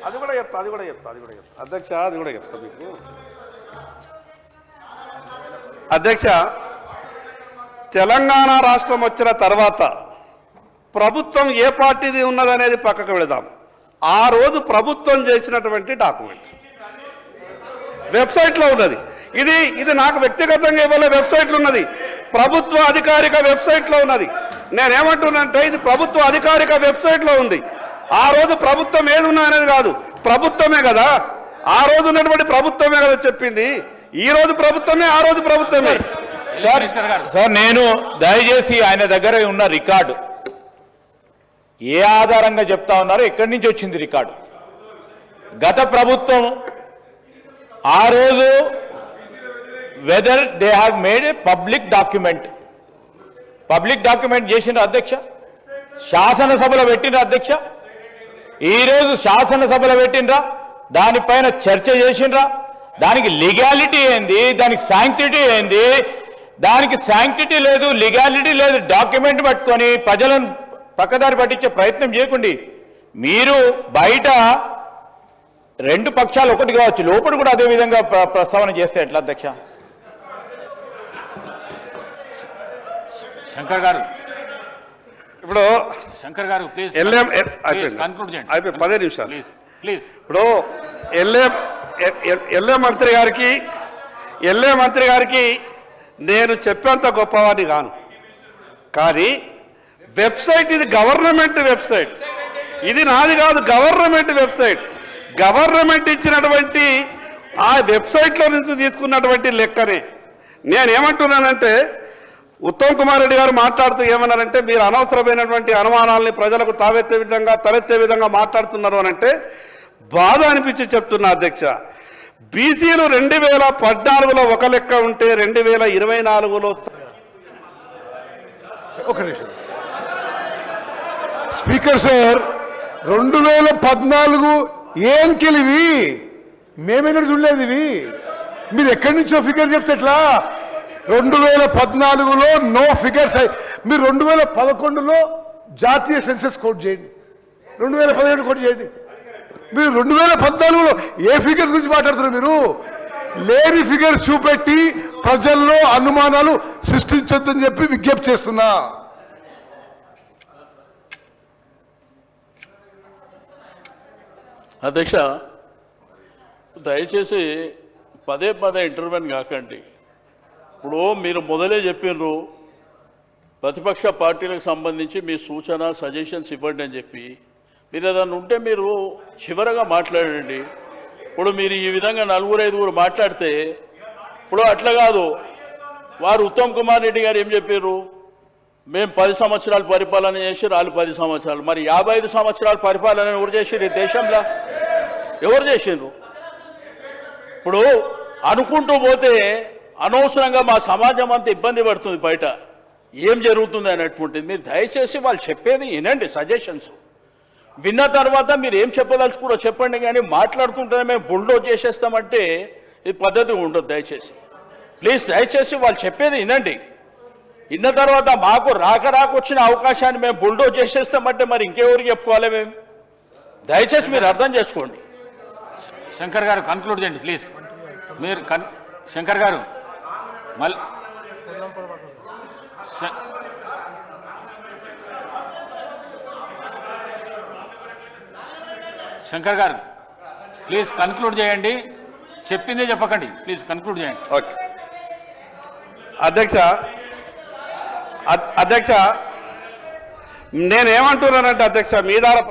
అది కూడా చెప్తా అధ్యక్ష, అది కూడా చెప్తా మీకు. అధ్యక్ష, తెలంగాణ రాష్ట్రం వచ్చిన తర్వాత ప్రభుత్వం ఏ పార్టీది ఉన్నదనేది పక్కకు వెళదాం. ఆ రోజు ప్రభుత్వం చేసినటువంటి డాక్యుమెంట్ వెబ్సైట్లో ఉన్నది. ఇది నాకు వ్యక్తిగతంగా ఇవ్వలే, వెబ్సైట్లో ఉన్నది, ప్రభుత్వ అధికారిక వెబ్సైట్లో ఉన్నది. నేనేమంటున్నానంటే ఇది ప్రభుత్వ అధికారిక వెబ్సైట్లో ఉంది. ఆ రోజు ప్రభుత్వం ఏది ఉన్నదనేది కాదు, ప్రభుత్వమే కదా, ఆ రోజు ఉన్నటువంటి ప్రభుత్వమే కదా చెప్పింది. ఈ రోజు ప్రభుత్వమే, ఆ రోజు ప్రభుత్వమే. సార్ నేను దయచేసి ఆయన దగ్గర ఉన్న రికార్డు ఏ ఆధారంగా చెప్తా ఉన్నారో, ఎక్కడి నుంచి వచ్చింది రికార్డు? గత ప్రభుత్వం ఆ రోజు whether they have made A public document చేసిండ్రు అధ్యక్ష, శాసనసభలో పెట్టిండ్రు అధ్యక్ష. ఈరోజు శాసనసభలో పెట్టిండ్రా, దానిపైన చర్చ చేసిండ్రా, దానికి లీగాలిటీ ఏంది, దానికి శాంక్టిటీ ఏంది? దానికి శాంక్టిటీ లేదు, లీగాలిటీ లేదు. డాక్యుమెంట్ పట్టుకొని ప్రజలను పక్కదారి పట్టించే ప్రయత్నం చేయకండి. మీరు బయట రెండు పక్షాలు ఒకటి కావచ్చు, లోపల కూడా అదే విధంగా ప్రస్తావన చేస్తే ఎట్లా అధ్యక్ష? శంకర్ గారు, ఇప్పుడు శంకర్ గారు ప్లీజ్ కన్క్లూడ్ చేయండి. అయిపోయి 10 నిమిషాలు ప్లీజ్. ఇప్పుడు ఎల్ఏ మంత్రి గారికి నేను చెప్పేంత గొప్పవాడిని కాను, కానీ వెబ్సైట్ ఇది గవర్నమెంట్ వెబ్సైట్, ఇది నాది కాదు, గవర్నమెంట్ వెబ్సైట్. గవర్నమెంట్ ఇచ్చినటువంటి ఆ వెబ్సైట్లో నుంచి తీసుకున్నటువంటి లెక్కనే. నేనేమంటున్నానంటే, ఉత్తమ్ కుమార్ రెడ్డి గారు మాట్లాడుతూ ఏమన్నారంటే, మీరు అనవసరమైనటువంటి అనుమానాలని ప్రజలకు తలెత్తే విధంగా మాట్లాడుతున్నారు అని అంటే బాధ అనిపించి చెప్తున్నా అధ్యక్ష. బీసీలు 2014లో ఒక లెక్క ఉంటే 2024లో ఒక నిమిషం స్పీకర్ సార్, 2014 ఏం కెలివి మేమేనా చూడలేదు. ఇవి మీరు ఎక్కడి నుంచో ఫిగర్ చెప్తే ఎట్లా? 2014లో నో ఫిగర్స్. మీరు 2011లో జాతీయ సెన్సస్ కోట్ చేయండి, 2017 కోట్ చేయండి. మీరు 2014లో ఏ ఫిగర్స్ గురించి మాట్లాడుతున్నారు? మీరు లేని ఫిగర్స్ చూపెట్టి ప్రజల్లో అనుమానాలు సృష్టించొద్దని చెప్పి విజ్ఞప్తి చేస్తున్నా. అధ్యక్ష, దయచేసి పదే ఇంటర్వ్యూని కాకండి. ఇప్పుడు మీరు మొదలే చెప్పినారు ప్రతిపక్ష పార్టీలకు సంబంధించి మీ సూచన సజెషన్స్ ఇవ్వండి అని చెప్పి. మీరు ఏదన్నా ఉంటే మీరు చివరగా మాట్లాడండి. ఇప్పుడు మీరు ఈ విధంగా 4-5 మాట్లాడితే, ఇప్పుడు అట్లా కాదు. వారు ఉత్తమ్ కుమార్ రెడ్డి గారు ఏం చెప్పారు? మేము 10 సంవత్సరాలు పరిపాలన చేసి వాళ్ళు 10 సంవత్సరాలు. మరి 55 సంవత్సరాల పరిపాలన ఎవరు చేసారు ఈ దేశంలో? ఎవరు చేసిండ్రు? ఇప్పుడు అనుకుంటూ పోతే అనవసరంగా మా సమాజం అంతా ఇబ్బంది పడుతుంది, బయట ఏం జరుగుతుంది అనేటువంటిది. మీరు దయచేసి వాళ్ళు చెప్పేది వినండి, సజెషన్స్ విన్న తర్వాత మీరు ఏం చెప్పదలుచుకున్నారో చెప్పండి. కానీ మాట్లాడుతుంటేనే మేము బుల్డోజ్ చేసేస్తామంటే ఇది పద్ధతి ఉండదు. దయచేసి ప్లీజ్, దయచేసి వాళ్ళు చెప్పేది వినండి. విన్న తర్వాత మాకు రాక వచ్చిన అవకాశాన్ని మేము బుల్డోజ్ చేసేస్తామంటే మరి ఇంకెవరికి చెప్పుకోవాలి మేము? దయచేసి మీరు అర్థం చేసుకోండి. శంకర్ గారు కన్క్లూడ్ చేయండి ప్లీజ్. మీరు శంకర్ గారు మళ్ళీ శంకర్ గారు ప్లీజ్ కన్క్లూడ్ చేయండి. చెప్పిందే చెప్పకండి, ప్లీజ్ కన్క్లూడ్ చేయండి. ఓకే అధ్యక్ష, నేనేమంటున్నానంటే అధ్యక్ష, మీ ద్వారా